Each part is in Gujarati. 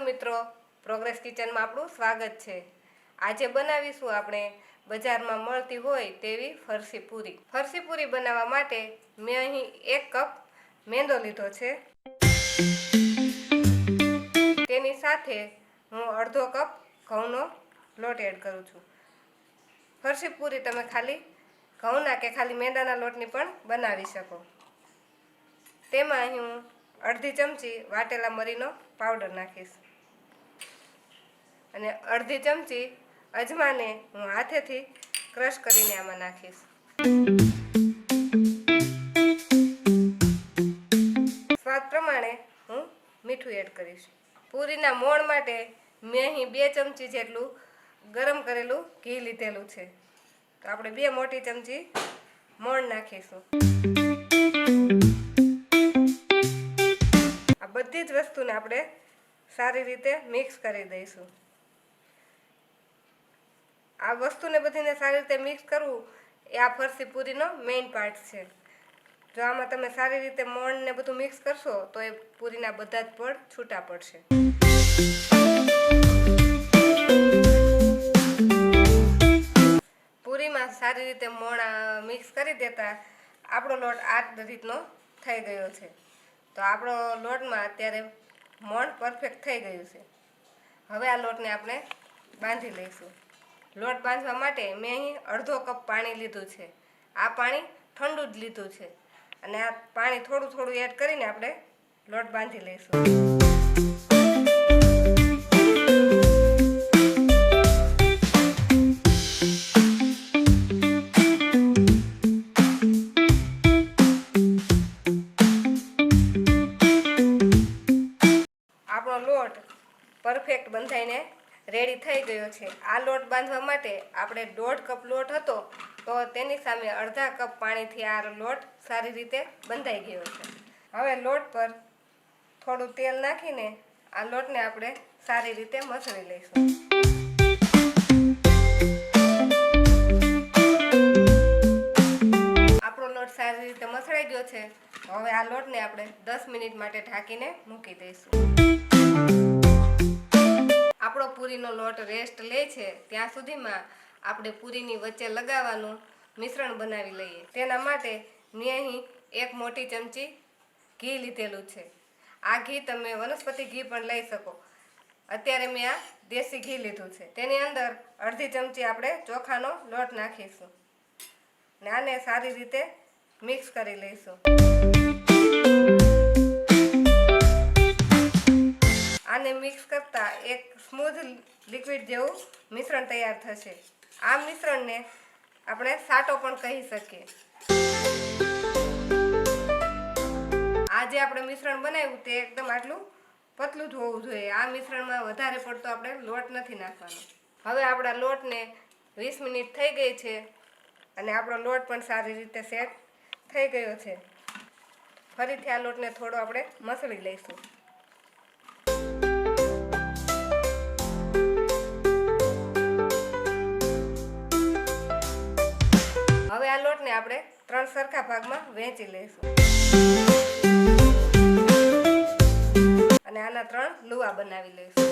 મિત્રો, પ્રોગ્રેસ કિચનમાં આપણું સ્વાગત છે। આજે બનાવીશું આપણે બજારમાં મળતી હોય તેવી ફરસી પૂરી। ફરસી પૂરી બનાવવા માટે મેં અહીં 1 કપ મેંદો લીધો છે। તેની સાથે હું અડધો કપ ઘઉંનો લોટ એડ કરું છું। ફરસી પૂરી તમે ખાલી ઘઉંના કે ખાલી મેંદાના લોટની પણ બનાવી શકો। તેમાં અહીં હું અડધી ચમચી વાટેલા મરીનો પાવડર નાખીશ અને અડધી ચમચી અજમાને હું હાથેથી ક્રશ કરીને આમાં નાખીશ। સ્વાદ પ્રમાણે હું મીઠું એડ કરીશ। પૂરીના મોણ માટે મેં અહીં 2 ચમચી જેટલું ગરમ કરેલું ઘી લીધેલું છે, તો આપણે 2 મોટી ચમચી મોણ નાખીશું। આ બધી જ વસ્તુને આપણે સારી રીતે મિક્સ કરી દઈશું। આ વસ્તુને બધીને સારી રીતે મિક્સ કરવું એ આ ફરસી પૂરીનો મેઇન પાર્ટ છે। જો આમાં તમે સારી રીતે મોણ ને બધું મિક્સ કરશો તો એ પૂરીના બધા જ પડ છૂટા પડશે। પૂરીમાં સારી રીતે મોણ મિક્સ કરી દેતા આપણો લોટ આ રીતનો થઈ ગયો છે। તો આપણો લોટમાં અત્યારે મોણ પરફેક્ટ થઈ ગયું છે। હવે આ લોટને આપણે બાંધી લઈશું। લોટ બાંધવા માટે મેં અહીં અડધો કપ પાણી લીધું છે। આ પાણી ઠંડુ જ લીધું છે અને આ પાણી થોડું થોડું એડ કરીને આપણે લોટ બાંધી લઈશું। આપણો લોટ પરફેક્ટ બંધાઈને રેડી થઈ ગયો છે। આ લોટ બાંધવા માટે આપણે 1.5 કપ લોટ હતો તો તેની સામે અડધા કપ પાણીથી આ લોટ સારી રીતે બંધાઈ ગયો છે। હવે લોટ પર થોડું તેલ નાખીને આ લોટને આપણે સારી રીતે મસળી લઈશું। આપણો લોટ સારી રીતે મસળાઈ ગયો છે, તો હવે આ લોટને આપણે 10 મિનિટ માટે ઢાંકીને મૂકી દઈશું। આપણો પૂરીનો લોટ રેસ્ટ લે છે ત્યાં સુધીમાં આપણે પૂરીની વચ્ચે લગાવવાનું મિશ્રણ બનાવી લઈએ। તેના માટે મેં અહીં 1 મોટી ચમચી ઘી લીધેલું છે। આ ઘી તમે વનસ્પતિ ઘી પણ લઈ શકો। અત્યારે મેં આ દેશી ઘી લીધું છે। તેની અંદર અડધી ચમચી આપણે ચોખાનો લોટ નાખીશું અને આને સારી રીતે મિક્સ કરી લઈશું। આને મિક્સ કરતા એક સ્મૂધ લિક્વિડ જેવું મિશ્રણ તૈયાર થશે। આ મિશ્રણને આપણે સાટો પણ કહી શકીએ। આ જે આપણે મિશ્રણ બનાવ્યું તે એકદમ આટલું પતલું જ હોવું જોઈએ। આ મિશ્રણમાં વધારે પડતો આપણે લોટ નથી નાખવાનો। હવે આપણા લોટને 20 મિનિટ થઈ ગઈ છે અને આપણો લોટ પણ સારી રીતે સેટ થઈ ગયો છે। ફરીથી આ લોટને થોડો આપણે મસળી લઈશું। હવે આ લોટને આપણે 3 સરખા ભાગમાં વહેંચી લઈશું અને આના 3 લુવા બનાવી લઈશું।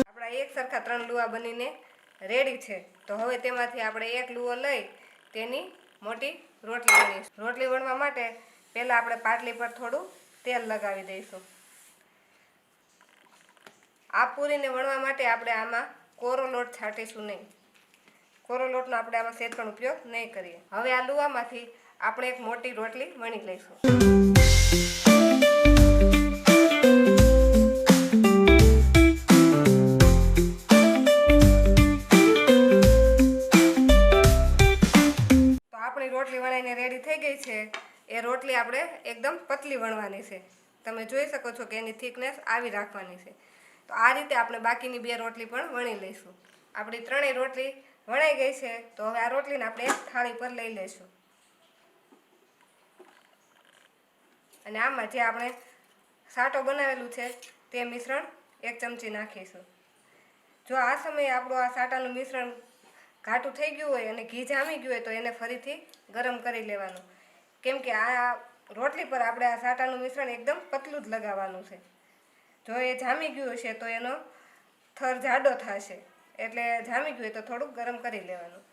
આપણા એક સરખા 3 લુવા બનીને રેડી છે। તો હવે તેમાંથી આપણે એક લુવો લઈ તેની મોટી રોટલી વણીશું। રોટલી વણવા માટે પહેલાં આપણે પાટલી પર થોડું તેલ લગાવી દઈશું। આ પૂરીને વણવા માટે આપણે આમાં કોરો લોટ છાંટીશું નહીં। કોરો લોટનો આપણે આમાં સહેજ પણ ઉપયોગ નહીં કરીએ। હવે આ લુવામાંથી આપણે એક મોટી રોટલી વણી લઈશું। તો આપણી રોટલી વણાઈને રેડી થઈ ગઈ છે। એ રોટલી આપણે એકદમ પતલી વણવાની છે। તમે જોઈ શકો છો કે એની થિકનેસ આવી રાખવાની છે। તો આ રીતે આપણે બાકીની 2 રોટલી પણ વણી લઈશું। આપણી 3 રોટલી વણાઈ ગઈ છે, તો હવે આ રોટલીને આપણે એક થાળી પર લઈ લઈશું અને આમાં જે આપણે સાટો બનાવેલું છે તે મિશ્રણ 1 ચમચી નાખીશું। જો આ સમયે આપણું આ સાટાનું મિશ્રણ ઘાટું થઈ ગયું હોય અને ઘી જામી ગયું હોય તો એને ફરીથી ગરમ કરી લેવાનું। કેમ કે આ રોટલી પર આપણે આ સાટાનું મિશ્રણ એકદમ પતલું જ લગાવવાનું છે. જો એ જામી ગયું હશે તો એનો થર જાડો થશે, એટલે જામી ગયું હોય તો થોડુંક ગરમ કરી લેવાનું.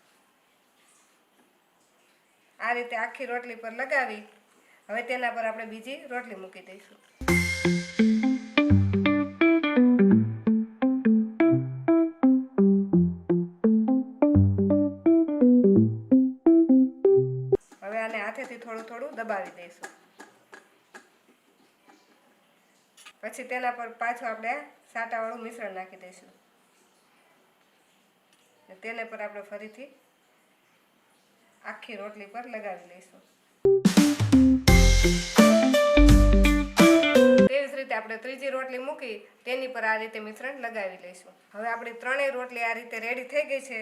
આ રીતે આખી રોટલી પર લગાવી હવે તેના પર આપણે બીજી રોટલી મૂકી દઈશું. હવે આને હાથેથી થોડું થોડું દબાવી દઈશું. પછી તેના પર પાછું આપણે સાટાવાળું મિશ્રણ નાખી દઈશું. તેને પર આપણે ફરીથી આખી રોટલી પર લગાવી લઈશું. તેવી જ રીતે આપણે ત્રીજી રોટલી મૂકી તેની પર આ રીતે મિશ્રણ લગાવી લઈશું. હવે આપણી ત્રણેય રોટલી આ રીતે રેડી થઈ ગઈ છે.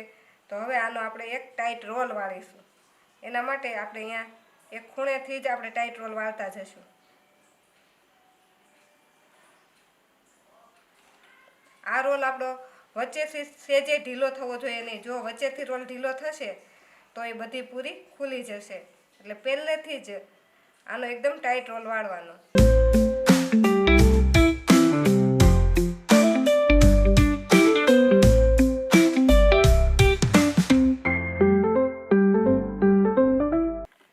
તો હવે આનો આપણે એક ટાઈટ રોલ વાળીશું. એના માટે આપણે અહીંયા એક ખૂણેથી જ આપણે ટાઈટ રોલ વાળતા જશું. આ રોલ આપણો વચ્ચેથી સેજે ઢીલો થવો જોઈએ નહીં. જો વચ્ચેથી રોલ ઢીલો થશે તો એ બધી પૂરી ખુલી જશે. એટલે પહેલેથી જ આનો એકદમ ટાઈટ રોલ વાળવાનો.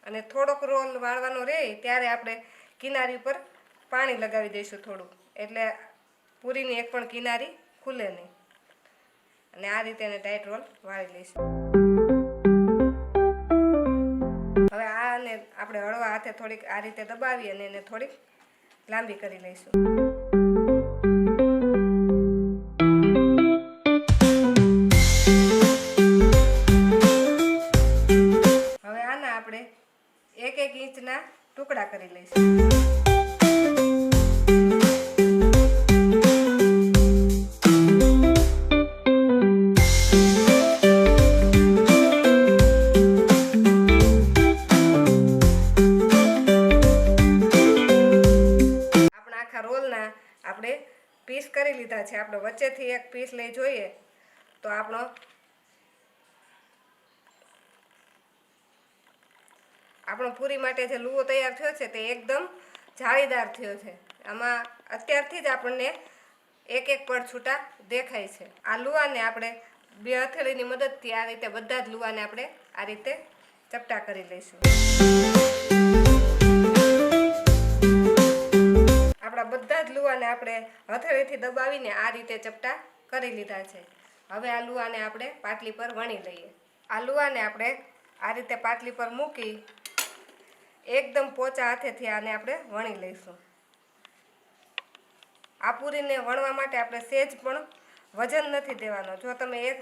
અને થોડોક રોલ વાળવાનો રહે ત્યારે આપણે કિનારી પર પાણી લગાવી દઈશું થોડું, એટલે પૂરીની એક પણ કિનારી ખુલે નહીં. અને આ રીતે એને ટાઈટ રોલ વાળી લઈશું. હવે આને આપણે હળવા હાથે થોડીક આ રીતે દબાવી અને એને થોડીક લાંબી કરી લઈશું. હવે આના આપણે 1-1 ઇંચના ટુકડા કરી લઈશું. આપણે પીસ કરી લીધા છે. આપણે વચ્ચેથી એક પીસ લઈ જોઈએ તો આપણો પૂરી માટે જે લુવો તૈયાર થયો છે તે એકદમ જાળીદાર થયો છે. આમાં અત્યારથી જ આપણને એક પડ છૂટા દેખાય છે. આ લુવાને આપણે 2 હથેળીની મદદથી આ રીતે બધા જ લુવાને આપણે આ રીતે ચપટા કરી લઈશું. બધા જ લુવાને આપણે હથેળીથી દબાવીને આ રીતે ચપટા કરી લીધા છે. હવે આ લુવાને આપણે પાટલી પર વણી લઈએ. આ લુવાને આપણે આ રીતે પાટલી પર મૂકી એકદમ પોચા હાથેથી આને આપણે વણી લઈશું. આ પૂરીને વણવા માટે આપણે સેજ પણ વજન નથી દેવાનો. જો તમે એક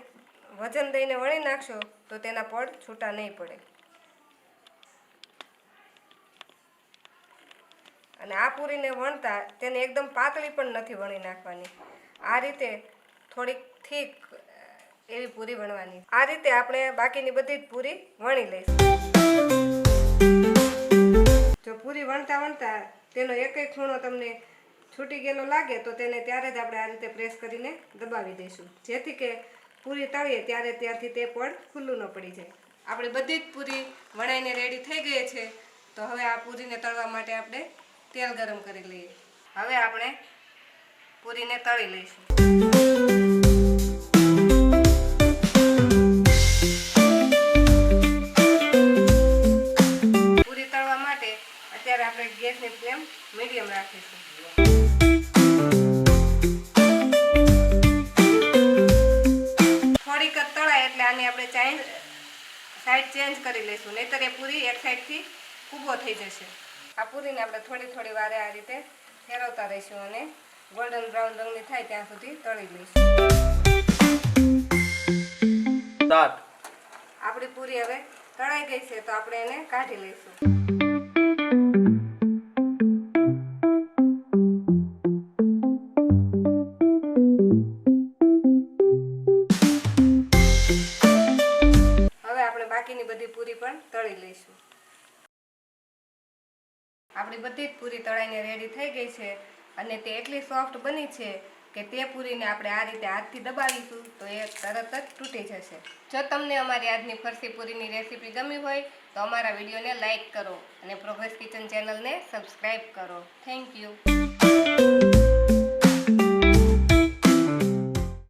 વજન દઈને વણી નાખશો તો તેના પડ છૂટા નહીં પડે. અને આ પૂરીને વણતા તેને એકદમ પાતળી પણ નથી વણી નાખવાની. આ રીતે થોડીક થીક એવી પૂરી વણવાની. આ રીતે આપણે બાકીની બધી જ પૂરી વણી લઈશું. જો પૂરી વણતા વણતા તેનો એક ખૂણો તમને છૂટી ગયેલો લાગે તો તેને ત્યારે જ આપણે આ રીતે પ્રેસ કરીને દબાવી દઈશું, જેથી કે પૂરી તળીએ ત્યારે ત્યારથી તે પડ ખુલ્લું ન પડી જાય. આપણે બધી જ પૂરી વણાઈને રેડી થઈ ગઈ છે. તો હવે આ પૂરીને તળવા માટે આપણે તેલ ગરમ કરી લઈએ. હવે આપણે પૂરીને તળી લઈશું. પૂરી તળવા માટે અત્યારે આપણે ગેસની ફ્લેમ મીડિયમ રાખીશું. થોડીક જ તળાય એટલે આની આપણે સાઈડ ચેન્જ કરી લઈશું, નહીંતર એ પૂરી એક સાઈડથી ઊભો થઈ જશે. આ પૂરીને આપણે થોડી થોડી વારે આ રીતે ફેરવતા રહીશું અને ગોલ્ડન બ્રાઉન રંગની થાય ત્યાં સુધી તળી લઈશું. આપણી પૂરી હવે તળાઈ ગઈ છે તો આપણે એને કાઢી લઈશું. હવે આપણે બાકીની બધી પૂરી પણ તળી લઈશું. આપણી બધી જ પૂરી તળાઈને રેડી થઈ ગઈ છે અને તે એટલી સોફ્ટ બની છે કે તે પૂરીને આપણે આ રીતે હાથથી દબાવીશું તો એ તરત જ તૂટી જશે. જો તમને અમારી આજની ફરસી પૂરીની રેસીપી ગમી હોય તો અમારા વિડીયોને લાઈક કરો અને પ્રોગ્રેસ કિચન ચેનલને સબસ્ક્રાઈબ કરો. Thank you.